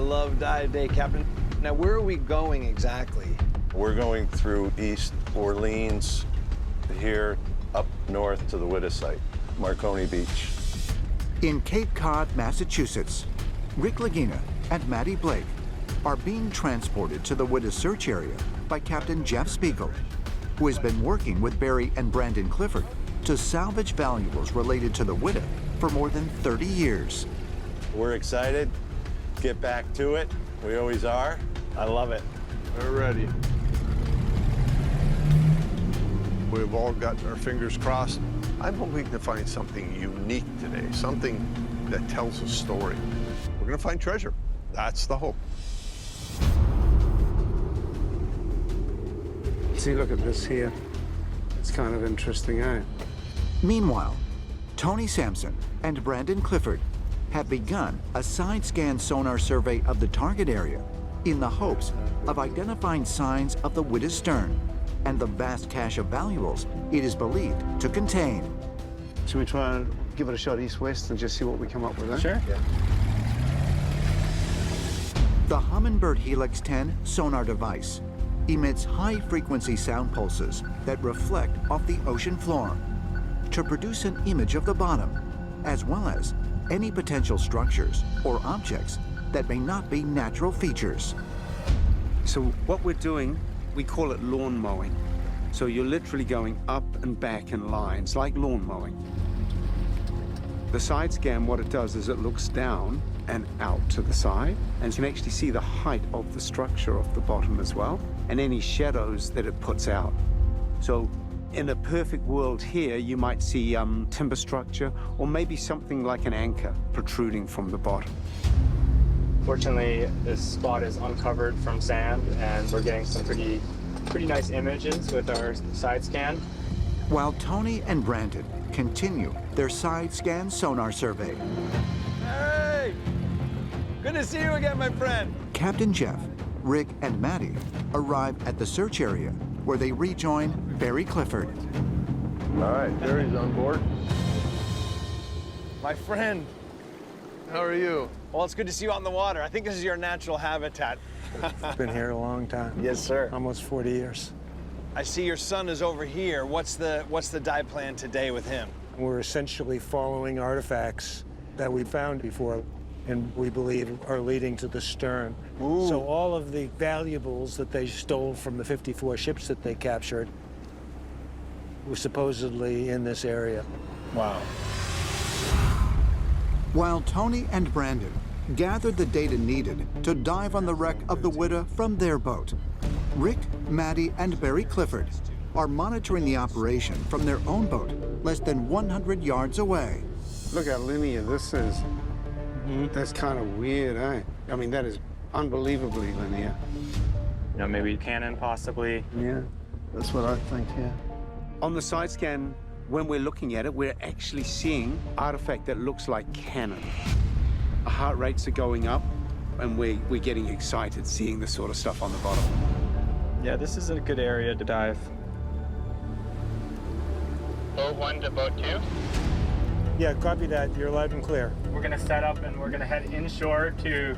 love dive day, Captain. Now, where are we going exactly? We're going through East Orleans, here up north to the Whydah site, Marconi Beach. In Cape Cod, Massachusetts, Rick Lagina and Matty Blake are being transported to the Whydah search area by Captain Jeff Spiegel, who has been working with Barry and Brandon Clifford to salvage valuables related to the Whydah for more than 30 years. We're excited. Get back to it. We always are. I love it. We're ready. We've all got our fingers crossed. I'm hoping to find something unique today, something that tells a story. We're gonna find treasure. That's the hope. See, look at this here. It's kind of interesting, eh? Meanwhile, Tony Sampson and Brandon Clifford have begun a side scan sonar survey of the target area in the hopes of identifying signs of the Whydah's stern and the vast cache of valuables it is believed to contain. Should we try and give it a shot east-west and just see what we come up with, eh? Sure. Yeah. The Humminbird Helix 10 sonar device emits high-frequency sound pulses that reflect off the ocean floor to produce an image of the bottom, as well as any potential structures or objects that may not be natural features. So what we're doing, we call it lawn mowing. So you're literally going up and back in lines, like lawn mowing. The side scan, what it does is it looks down and out to the side, and you can actually see the height of the structure of the bottom as well, and any shadows that it puts out. So in a perfect world here, you might see timber structure, or maybe something like an anchor protruding from the bottom. Fortunately, this spot is uncovered from sand, and we're getting some pretty nice images with our side scan. While Tony and Brandon continue their side scan sonar survey, Hey! Good to see you again, my friend. Captain Jeff, Rick, and Matty arrive at the search area where they rejoin Barry Clifford. All right, Barry's on board. My friend. How are you? Well, it's good to see you out in the water. I think this is your natural habitat. Been here a long time. Yes, sir. Almost 40 years. I see your son is over here. What's the dive plan today with him? We're essentially following artifacts that we found before and we believe are leading to the stern. Ooh. So all of the valuables that they stole from the 54 ships that they captured were supposedly in this area. Wow. While Tony and Brandon gathered the data needed to dive on the wreck of the Whydah from their boat, Rick, Matty, and Barry Clifford are monitoring the operation from their own boat less than 100 yards away. Look how linear this is. That's kind of weird, eh? I mean, that is unbelievably linear. You know, maybe cannon, possibly. Yeah, that's what I think, yeah. On the side scan, when we're looking at it, we're actually seeing artifact that looks like cannon. Our heart rates are going up, and we're getting excited seeing this sort of stuff on the bottom. Yeah, this is a good area to dive. Boat 1 to boat 2. Yeah, copy that. You're loud and clear. We're gonna set up and we're gonna head inshore to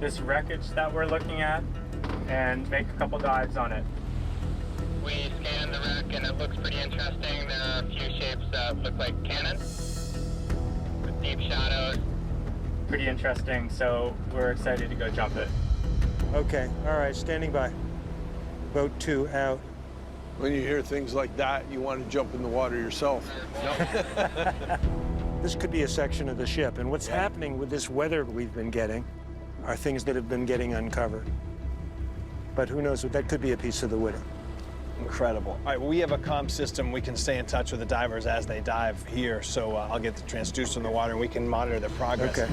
this wreckage that we're looking at and make a couple dives on it. We scanned the wreck and it looks pretty interesting. There are a few shapes that look like cannon with deep shadows. Pretty interesting, so we're excited to go jump it. Okay, all right, standing by. Boat 2 out. When you hear things like that, you want to jump in the water yourself. This could be a section of the ship, and what's happening with this weather we've been getting are things that have been getting uncovered. But who knows, that could be a piece of the Whydah. Incredible. All right, well, we have a comm system. We can stay in touch with the divers as they dive here, so I'll get the transducer in the water and we can monitor their progress. Okay.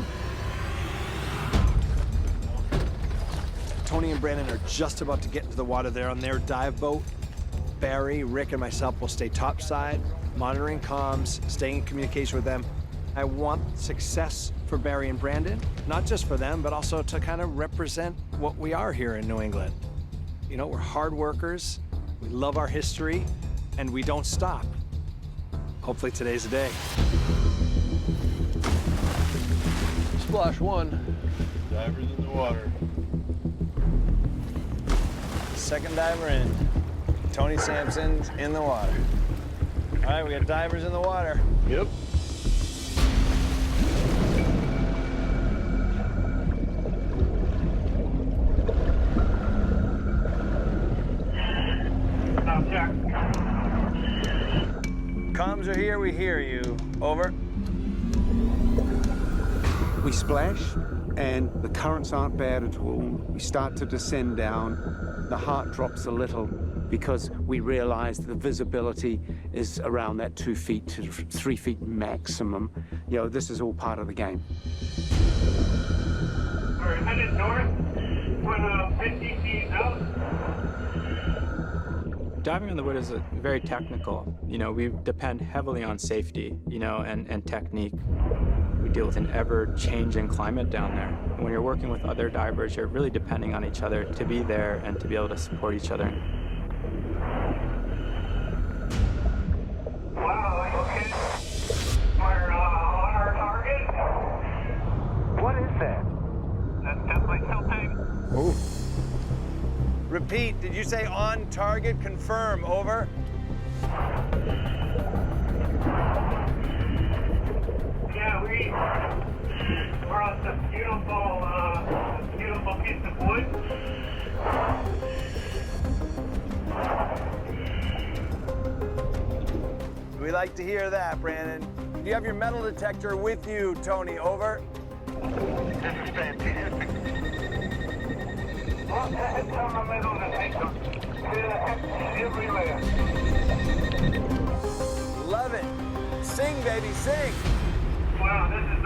Tony and Brandon are just about to get into the water there on their dive boat. Barry, Rick, and myself will stay topside, monitoring comms, staying in communication with them. I want success for Barry and Brandon, not just for them, but also to kind of represent what we are here in New England. You know, we're hard workers, we love our history, and we don't stop. Hopefully today's the day. Splash 1. Divers in the water. Second diver in. Tony Sampson's in the water. All right, we got divers in the water. Yep. Comms are here, we hear you. Over. We splash, and the currents aren't bad at all. We start to descend down. The heart drops a little because we realize the visibility is around that 2 feet to 3 feet maximum. You know, this is all part of the game. We're headed north, with 50 feet out. Diving on the Whydah is very technical. You know, we depend heavily on safety, you know, and technique. We deal with an ever-changing climate down there. When you're working with other divers, you're really depending on each other to be there and to be able to support each other. Wow, okay. We're on our target. What is that? That's definitely tilting. Ooh. Repeat, did you say on target? Confirm, over. Yeah, we're on some beautiful piece of wood. We like to hear that, Brandon. Do you have your metal detector with you, Tony? Over. This is fantastic. Well, it's on the metal detector. Everywhere. Love it. Sing, baby, sing. Wow, this is